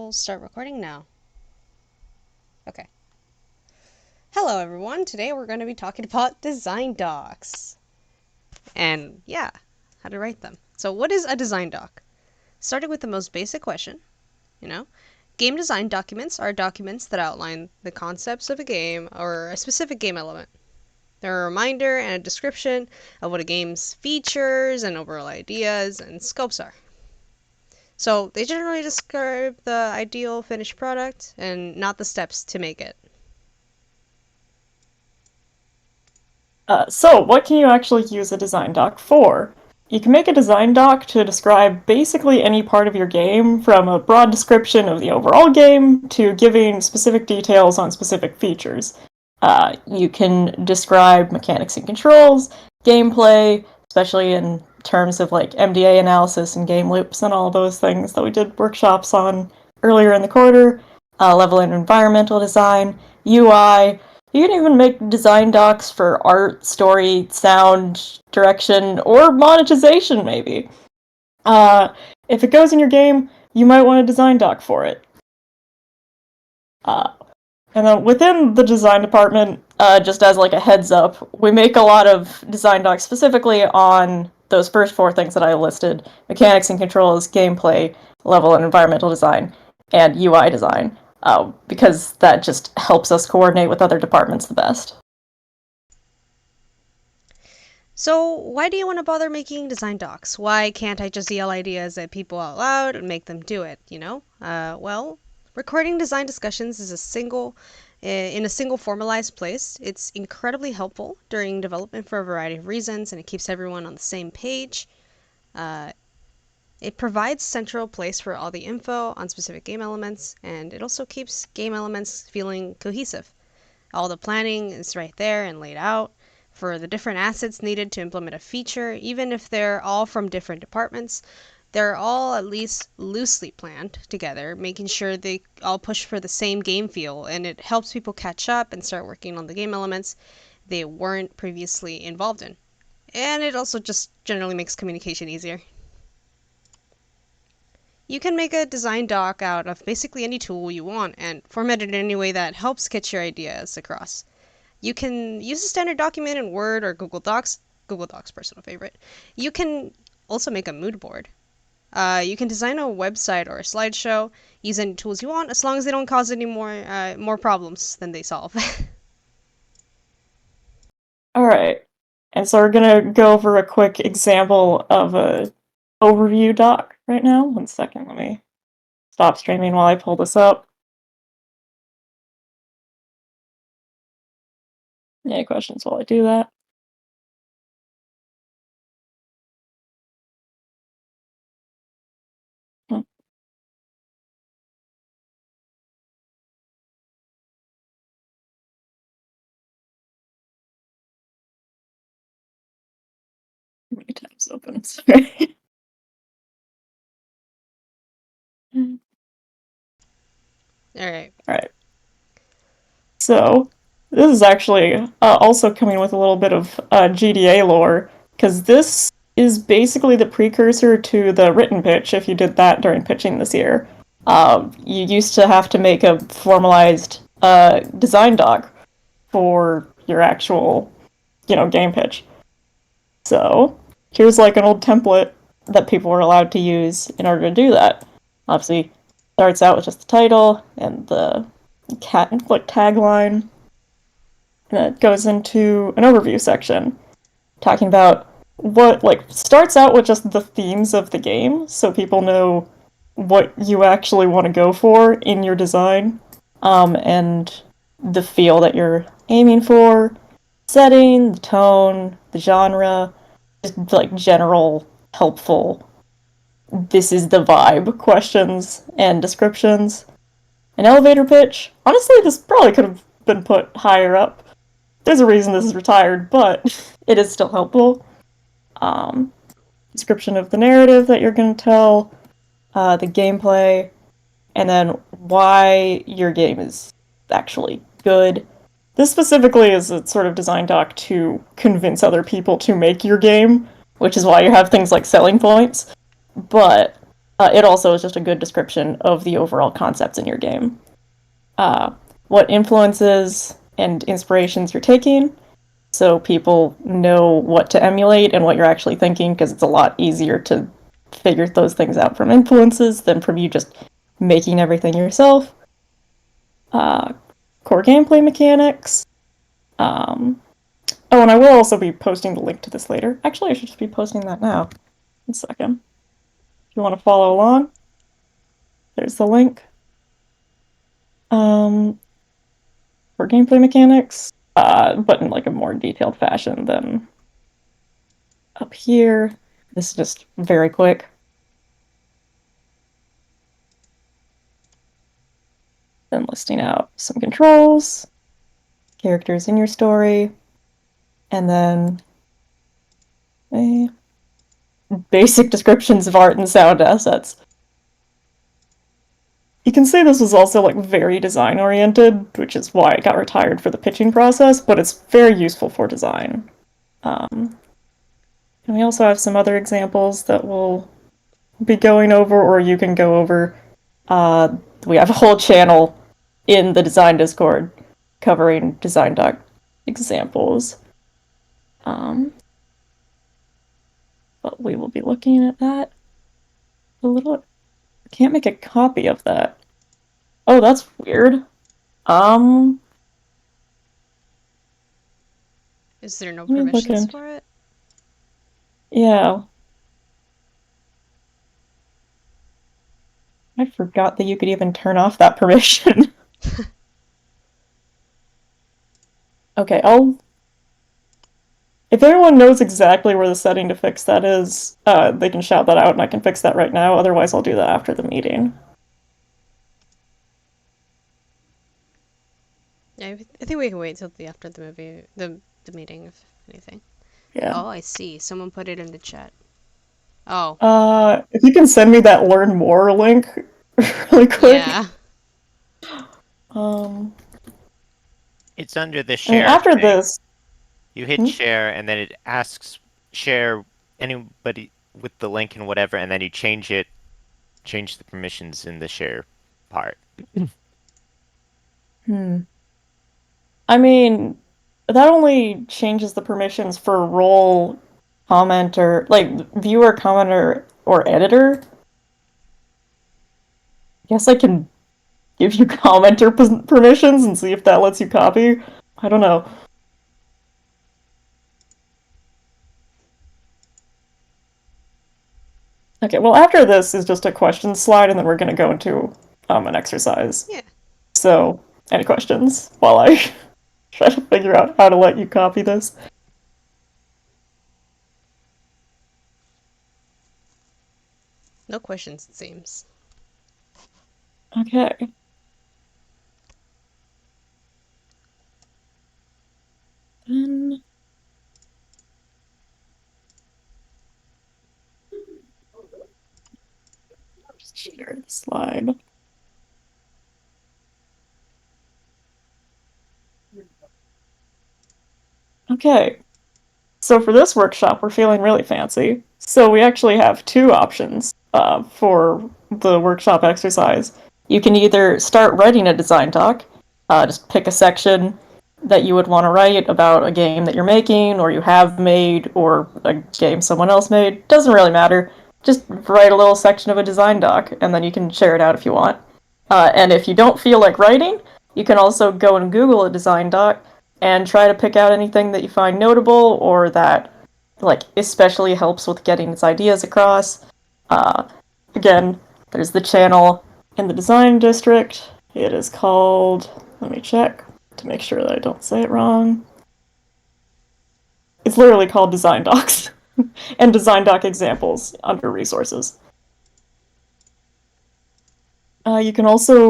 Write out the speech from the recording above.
I'll start recording now. Okay. Hello everyone, today we're going to be talking about design docs. And yeah, how to write them. So what is a design doc? Starting with the most basic question, game design documents are documents that outline the concepts of a game or a specific game element. They're a reminder and a description of what a game's features and overall ideas and scopes are. So they generally describe the ideal finished product and not the steps to make it. So what can you actually use a design doc for? You can make a design doc to describe basically any part of your game, from a broad description of the overall game to giving specific details on specific features. You can describe mechanics and controls, gameplay, especially in terms of like MDA analysis and game loops and all those things that we did workshops on earlier in the quarter, level and environmental design, UI. You can even make design docs for art, story, sound, direction, or monetization, maybe. If it goes in your game, you might want a design doc for it. Uh, and then within the design department, just as like a heads up, we make a lot of design docs specifically on those first four things that I listed: mechanics and controls, gameplay, level and environmental design, and UI design. Because that just helps us coordinate with other departments the best. So why do you want to bother making design docs? Why can't I just yell ideas at people out loud and make them do it, well, recording design discussions is in a single formalized place. It's incredibly helpful during development for a variety of reasons, and it keeps everyone on the same page. Uh, It provides central place for all the info on specific game elements, and it also keeps game elements feeling cohesive. All the planning is right there and laid out for the different assets needed to implement a feature, even if they're all from different departments. They're all at least loosely planned together, making sure they all push for the same game feel, and it helps people catch up and start working on the game elements they weren't previously involved in. And it also just generally makes communication easier. You can make a design doc out of basically any tool you want and format it in any way that helps get your ideas across. You can use a standard document in Word or Google Docs, personal favorite. You can also make a mood board. You can design a website or a slideshow, use any tools you want, as long as they don't cause any more problems than they solve. Alright, and so we're gonna go over a quick example of a overview doc right now. One second, let me stop streaming while I pull this up. Any questions while I do that? Hmm. How many tabs open? Sorry. Alright. Alright. So, this is actually also coming with a little bit of GDA lore, because this is basically the precursor to the written pitch if you did that during pitching this year. You used to have to make a formalized design doc for your actual, game pitch. So, here's like an old template that people were allowed to use in order to do that. Obviously, starts out with just the title and the tagline, and it goes into an overview section talking about what, like, starts out with just the themes of the game so people know what you actually want to go for in your design, and the feel that you're aiming for, setting, the tone, the genre, just like general helpful, this is the vibe questions and descriptions. An elevator pitch, honestly, this probably could have been put higher up. There's a reason this is retired, but it is still helpful. Um, Description of the narrative that you're going to tell, the gameplay, and then why your game is actually good. This specifically is a sort of design doc to convince other people to make your game, which is why you have things like selling points. But It also is just a good description of the overall concepts in your game. Uh, what influences and inspirations you're taking, so people know what to emulate and what you're actually thinking, because it's a lot easier to figure those things out from influences than from you just making everything yourself. Core gameplay mechanics. Oh, and I will also be posting the link to this later. Actually, I should just be posting that now. 1 second. If you want to follow along, there's the link. For gameplay mechanics, but in like a more detailed fashion than up here. This is just very quick. Then listing out some controls, characters in your story, and then basic descriptions of art and sound assets. You can see this was also like very design oriented, which is why I got retired for the pitching process, but it's very useful for design. And we also have some other examples that we'll be going over, or you can go over. We have a whole channel in the design Discord covering design doc examples. But we will be looking at that a little. I can't make a copy of that. Oh, that's weird. Is there no Let me look permissions in. for it? Yeah. I forgot that you could even turn off that permission. Okay, if anyone knows exactly where the setting to fix that is, they can shout that out and I can fix that right now. Otherwise, I'll do that after the meeting. Yeah, I think we can wait till after the movie, the meeting, if anything. Yeah. Oh, I see. Someone put it in the chat. Oh. If you can send me that learn more link really quick. Yeah. It's under the I mean, share after thing. this, You hit share, and then it asks share anybody with the link and whatever, and then you change the permissions in the share part. I mean, that only changes the permissions for role, commenter, like viewer, commenter, or editor. I guess I can give you commenter permissions and see if that lets you copy. I don't know. Okay, well, after this is just a question slide, and then we're going to go into an exercise. Yeah. So, any questions while I try to figure out how to let you copy this? No questions, it seems. Okay. Then just share the slide. Okay. So for this workshop, we're feeling really fancy. So we actually have two options for the workshop exercise. You can either start writing a design doc, just pick a section that you would want to write about a game that you're making, or you have made, or a game someone else made. Doesn't really matter. Just write a little section of a design doc, and then you can share it out if you want. And if you don't feel like writing, you can also go and Google a design doc and try to pick out anything that you find notable or that like especially helps with getting its ideas across. Again, there's the channel in the design district. It is called, let me check to make sure that I don't say it wrong. It's literally called Design Docs and Design Doc Examples under Resources. You can also